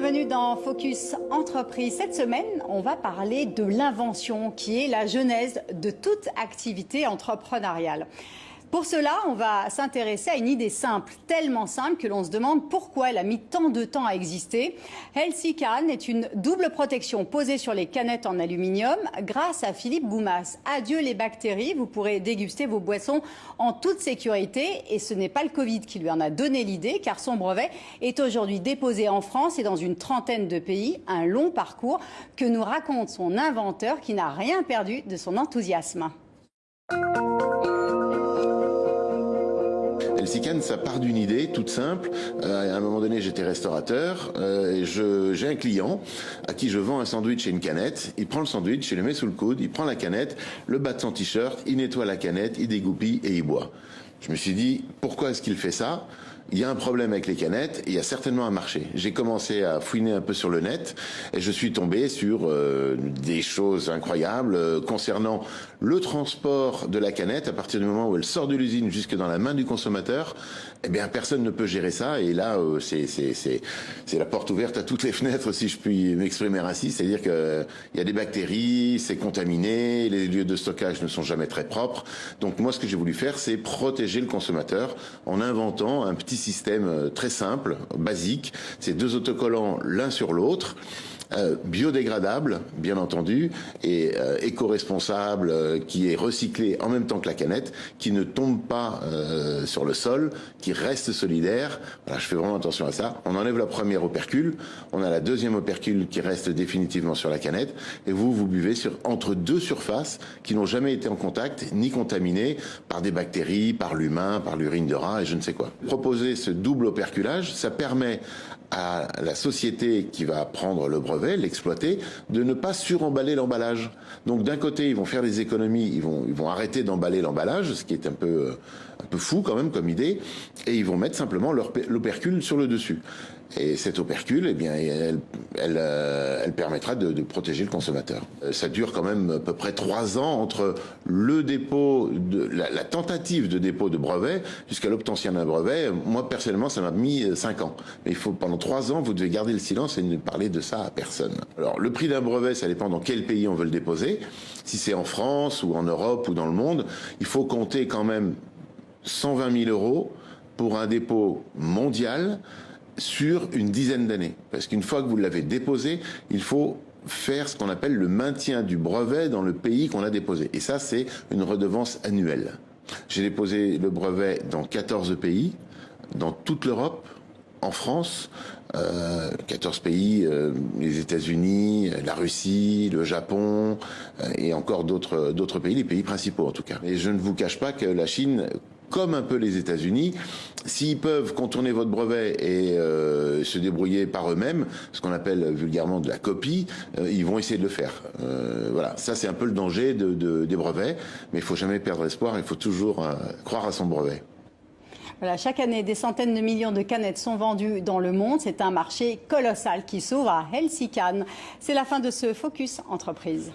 bienvenue dans Focus Entreprise. Cette semaine, on va parler de l'invention qui est la genèse de toute activité entrepreneuriale. Pour cela, on va s'intéresser à une idée simple, tellement simple que l'on se demande pourquoi elle a mis tant de temps à exister. Healthy Can est une double protection posée sur les canettes en aluminium grâce à Philippe Goumas. Adieu les bactéries, vous pourrez déguster vos boissons en toute sécurité. Et ce n'est pas le Covid qui lui en a donné l'idée, car son brevet est aujourd'hui déposé en France et dans une trentaine de pays. Un long parcours que nous raconte son inventeur qui n'a rien perdu de son enthousiasme. Healthy Can, ça part d'une idée toute simple. À un moment donné, j'étais restaurateur. J'ai un client à qui je vends un sandwich et une canette. Il prend le sandwich, il le met sous le coude, il prend la canette, le bat de son t-shirt, il nettoie la canette, il dégoupille et il boit. Je me suis dit, pourquoi est-ce qu'il fait ça ? Il y a un problème avec les canettes et il y a certainement un marché. J'ai commencé à fouiner un peu sur le net et je suis tombé sur des choses incroyables concernant le transport de la canette à partir du moment où elle sort de l'usine jusque dans la main du consommateur. Eh bien, personne ne peut gérer ça et là, c'est la porte ouverte à toutes les fenêtres, si je puis m'exprimer ainsi. C'est-à-dire qu'il y a des bactéries, c'est contaminé, les lieux de stockage ne sont jamais très propres. Donc moi, ce que j'ai voulu faire, c'est protéger le consommateur en inventant un petit système très simple, basique. C'est deux autocollants l'un sur l'autre. Biodégradable, bien entendu, et éco-responsable, qui est recyclé en même temps que la canette, qui ne tombe pas sur le sol, qui reste solidaire. Voilà, je fais vraiment attention à ça. On enlève la première opercule, on a la deuxième opercule qui reste définitivement sur la canette, et vous buvez entre deux surfaces qui n'ont jamais été en contact, ni contaminées par des bactéries, par l'humain, par l'urine de rat et je ne sais quoi. Proposer ce double operculage, ça permet à la société qui va prendre le brevet, l'exploiter, de ne pas suremballer l'emballage. Donc d'un côté, ils vont faire des économies, ils vont arrêter d'emballer l'emballage, ce qui est un peu fou quand même comme idée, et ils vont mettre simplement l'opercule sur le dessus. Et cette opercule, eh bien, elle permettra de protéger le consommateur. Ça dure quand même à peu près 3 ans entre le dépôt, la tentative de dépôt de brevet jusqu'à l'obtention d'un brevet. Moi, personnellement, ça m'a mis 5 ans. Mais il faut, pendant 3 ans, vous devez garder le silence et ne parler de ça à personne. Alors, le prix d'un brevet, ça dépend dans quel pays on veut le déposer. Si c'est en France ou en Europe ou dans le monde, il faut compter quand même 120 000 € pour un dépôt mondial sur une dizaine d'années. Parce qu'une fois que vous l'avez déposé, il faut faire ce qu'on appelle le maintien du brevet dans le pays qu'on a déposé. Et ça, c'est une redevance annuelle. J'ai déposé le brevet dans 14 pays, dans toute l'Europe, en France, 14 pays, les États-Unis, la Russie, le Japon, et encore d'autres pays, les pays principaux en tout cas. Et je ne vous cache pas que la Chine, comme un peu les États-Unis, s'ils peuvent contourner votre brevet et se débrouiller par eux-mêmes, ce qu'on appelle vulgairement de la copie, ils vont essayer de le faire. Voilà, ça c'est un peu le danger des brevets, mais il faut jamais perdre espoir, il faut toujours croire à son brevet. Voilà, chaque année, des centaines de millions de canettes sont vendues dans le monde. C'est un marché colossal qui s'ouvre à Healthy Can. C'est la fin de ce Focus Entreprise.